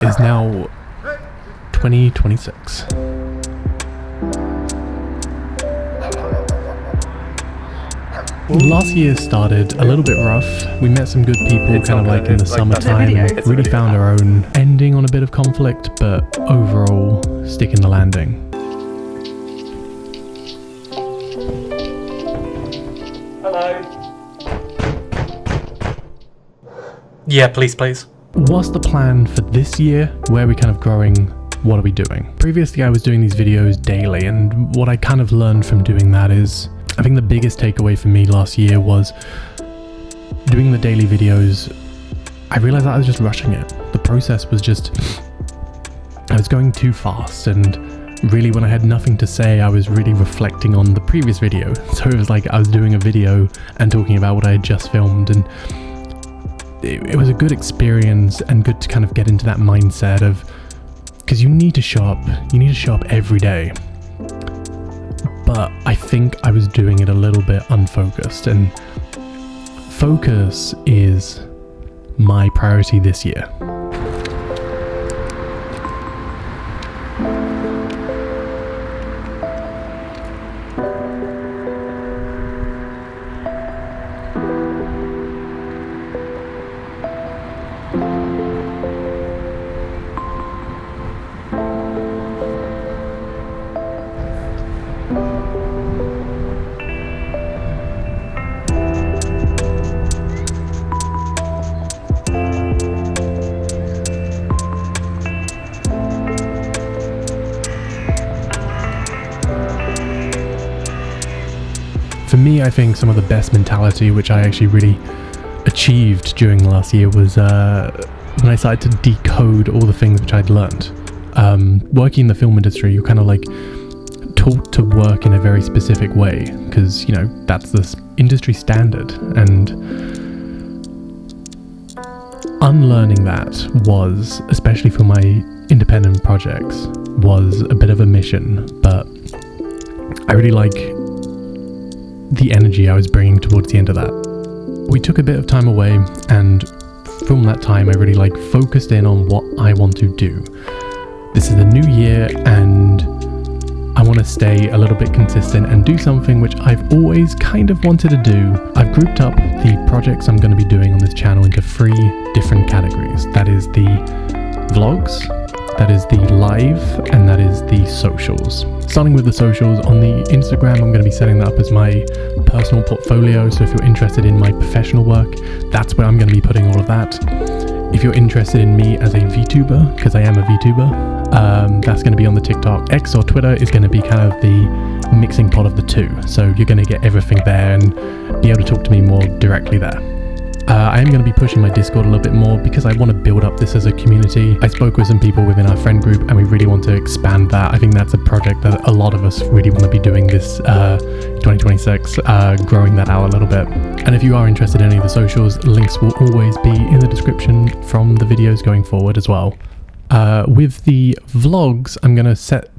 is now 2026. Last year started a little bit rough. We met some good people kind of like in the summertime and really found our own ending on a bit of conflict, but overall sticking the landing. Hello. Yeah, please. What's the plan for this year? Where are we kind of growing? What are we doing? Previously, I was doing these videos daily, and what I kind of learned from doing that is, I think the biggest takeaway for me last year was doing the daily videos. I realized that I was just rushing it. The process was just, I was going too fast, and really when I had nothing to say, I was really reflecting on the previous video. So it was like I was doing a video and talking about what I had just filmed, and it was a good experience and good to kind of get into that mindset of, because you need to show up every day. But I think I was doing it a little bit unfocused, and focus is my priority this year. For me, I think some of the best mentality, which I actually really achieved during the last year, was when I started to decode all the things which I'd learned. Working in the film industry, you're kind of like taught to work in a very specific way, because, you know, that's the industry standard. And unlearning that was, especially for my independent projects, was a bit of a mission, but I really like the energy I was bringing towards the end of that. We took a bit of time away, and from that time I really focused in on what I want to do. This is the new year, and I want to stay a little bit consistent and do something which I've always kind of wanted to do. I've grouped up the projects I'm going to be doing on this channel into 3 different categories. That is the vlogs, that is the live, and that is the socials. Starting with the socials, on the Instagram, I'm going to be setting that up as my personal portfolio. So if you're interested in my professional work, that's where I'm going to be putting all of that. If you're interested in me as a VTuber, because I am a VTuber, that's going to be on the TikTok. X or Twitter is going to be kind of the mixing pot of the two. So you're going to get everything there and be able to talk to me more directly there. I am going to be pushing my Discord a little bit more because I want to build up this as a community. I spoke with some people within our friend group and we really want to expand that. I think that's a project that a lot of us really want to be doing this 2026, growing that out a little bit. And if you are interested in any of the socials, links will always be in the description from the videos going forward as well. With the vlogs, I'm going to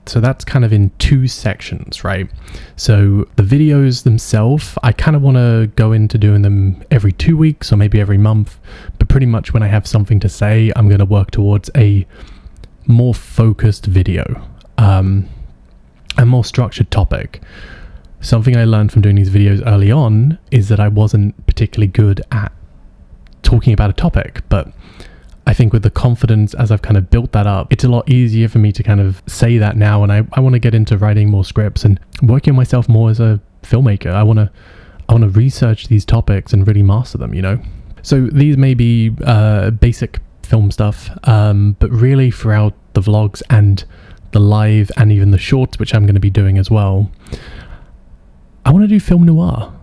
so that's kind of in 2 sections, right? So the videos themselves, I kind of want to go into doing them every 2 weeks or maybe every month, but pretty much when I have something to say, I'm going to work towards a more focused video, a more structured topic. Something I learned from doing these videos early on is that I wasn't particularly good at talking about a topic, but I think with the confidence as I've kind of built that up, it's a lot easier for me to kind of say that now, and I want to get into writing more scripts and working on myself more as a filmmaker. I want to research these topics and really master them, you know? So these may be basic film stuff, but really throughout the vlogs and the live and even the shorts, which I'm going to be doing as well, I want to do film noir.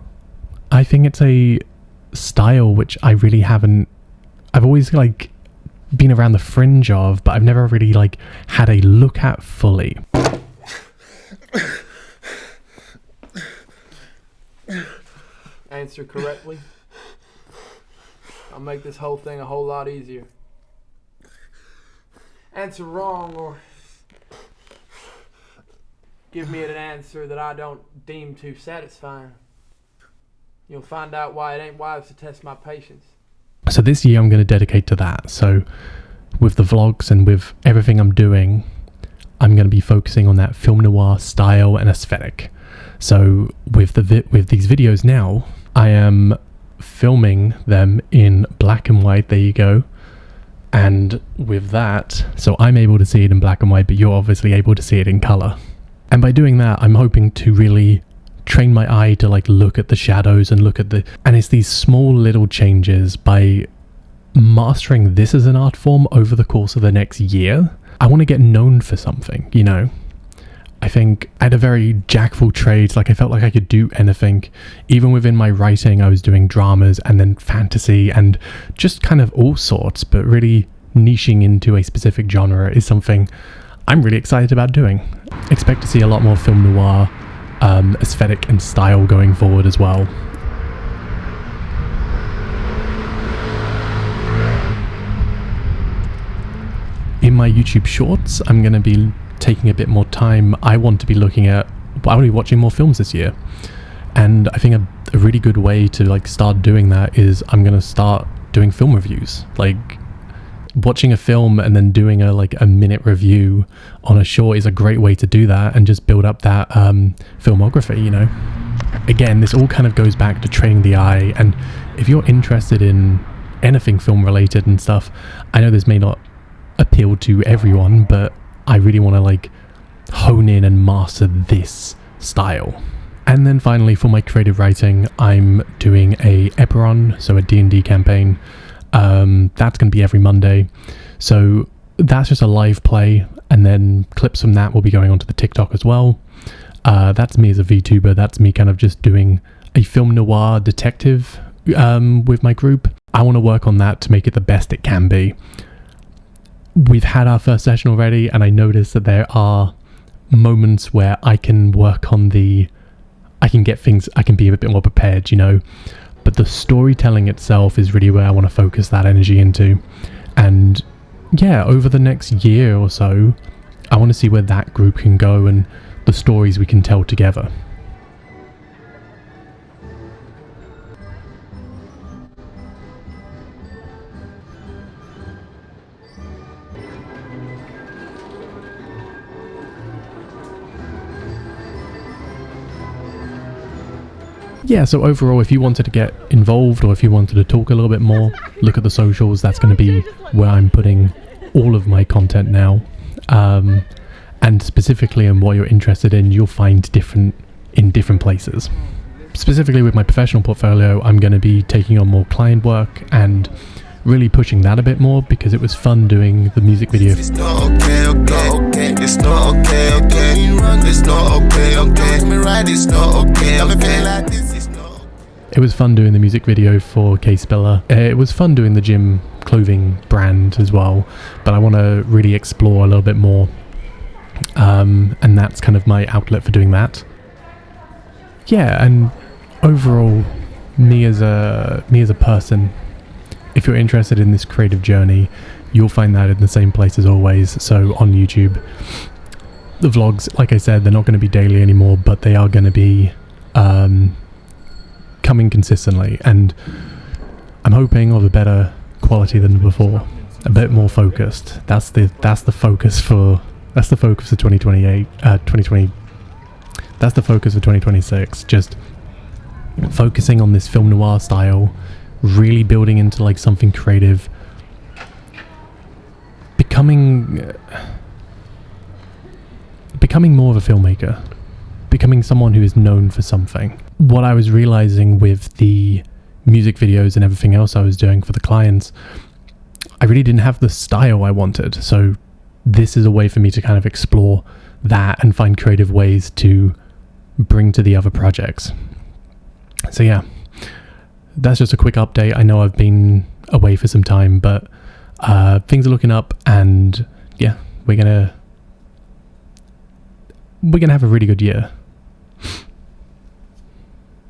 I think it's a style which I really haven't, I've always been around the fringe of, but I've never really had a look at fully. Answer correctly. I'll make this whole thing a whole lot easier. Answer wrong, or give me an answer that I don't deem too satisfying. You'll find out why it ain't wise to test my patience. So this year I'm going to dedicate to that. So with the vlogs and with everything I'm doing, I'm going to be focusing on that film noir style and aesthetic. So with these videos now, I am filming them in black and white. There you go. And with that, so I'm able to see it in black and white, but you're obviously able to see it in color. And by doing that, I'm hoping to really train my eye to like look at the shadows and and it's these small little changes. By mastering this as an art form over the course of the next year, I want to get known for something, you know. I think I had a very jack of all trades. Like, I felt like I could do anything. Even within my writing, I was doing dramas and then fantasy and just kind of all sorts, but really niching into a specific genre is something I'm really excited about doing. Expect to see a lot more film noir aesthetic and style going forward as well. In my YouTube shorts, I'm going to be taking a bit more time. I want to be watching more films this year. And I think a really good way to like start doing that is I'm going to start doing film reviews. Like, watching a film and then doing a minute review on a short is a great way to do that and just build up that filmography, you know. Again, this all kind of goes back to training the eye, and if you're interested in anything film related and stuff, I know this may not appeal to everyone, but I really want to like hone in and master this style. And then finally, for my creative writing, I'm doing a Eperon, so a D&D campaign. That's going to be every Monday. So that's just a live play, and then clips from that will be going onto the TikTok as well. That's me as a VTuber. That's me kind of just doing a film noir detective with my group. I want to work on that to make it the best it can be. We've had our first session already, and I noticed that there are moments where I can work on I can be a bit more prepared, you know. But the storytelling itself is really where I want to focus that energy into. And yeah, over the next year or so, I want to see where that group can go and the stories we can tell together. Yeah, so overall, if you wanted to get involved or if you wanted to talk a little bit more, look at the socials. That's going to be where I'm putting all of my content now. And specifically in what you're interested in, you'll find in different places. Specifically with my professional portfolio, I'm going to be taking on more client work and really pushing that a bit more, because it was fun doing the music video. It's not okay, okay. It's not okay, okay. It's not okay, okay. Me right, it's not okay, okay. Like this, it's not. It was fun doing the music video for K Spiller. It was fun doing the gym clothing brand as well, but I want to really explore a little bit more. And that's kind of my outlet for doing that. Yeah, and overall, me as a person, if you're interested in this creative journey, you'll find that in the same place as always. So on YouTube, the vlogs, like I said, they're not going to be daily anymore, but they are going to be coming consistently, and I'm hoping of a better quality than before, a bit more focused. That's the focus for 2028, 2020. That's the focus for 2026. Just focusing on this film noir style, really building into like something creative, becoming more of a filmmaker, becoming someone who is known for something. What I was realizing with the music videos and everything else I was doing for the clients, I really didn't have the style I wanted. So this is a way for me to kind of explore that and find creative ways to bring to the other projects. So yeah, that's just a quick update. I know I've been away for some time, but things are looking up, and yeah, we're gonna have a really good year.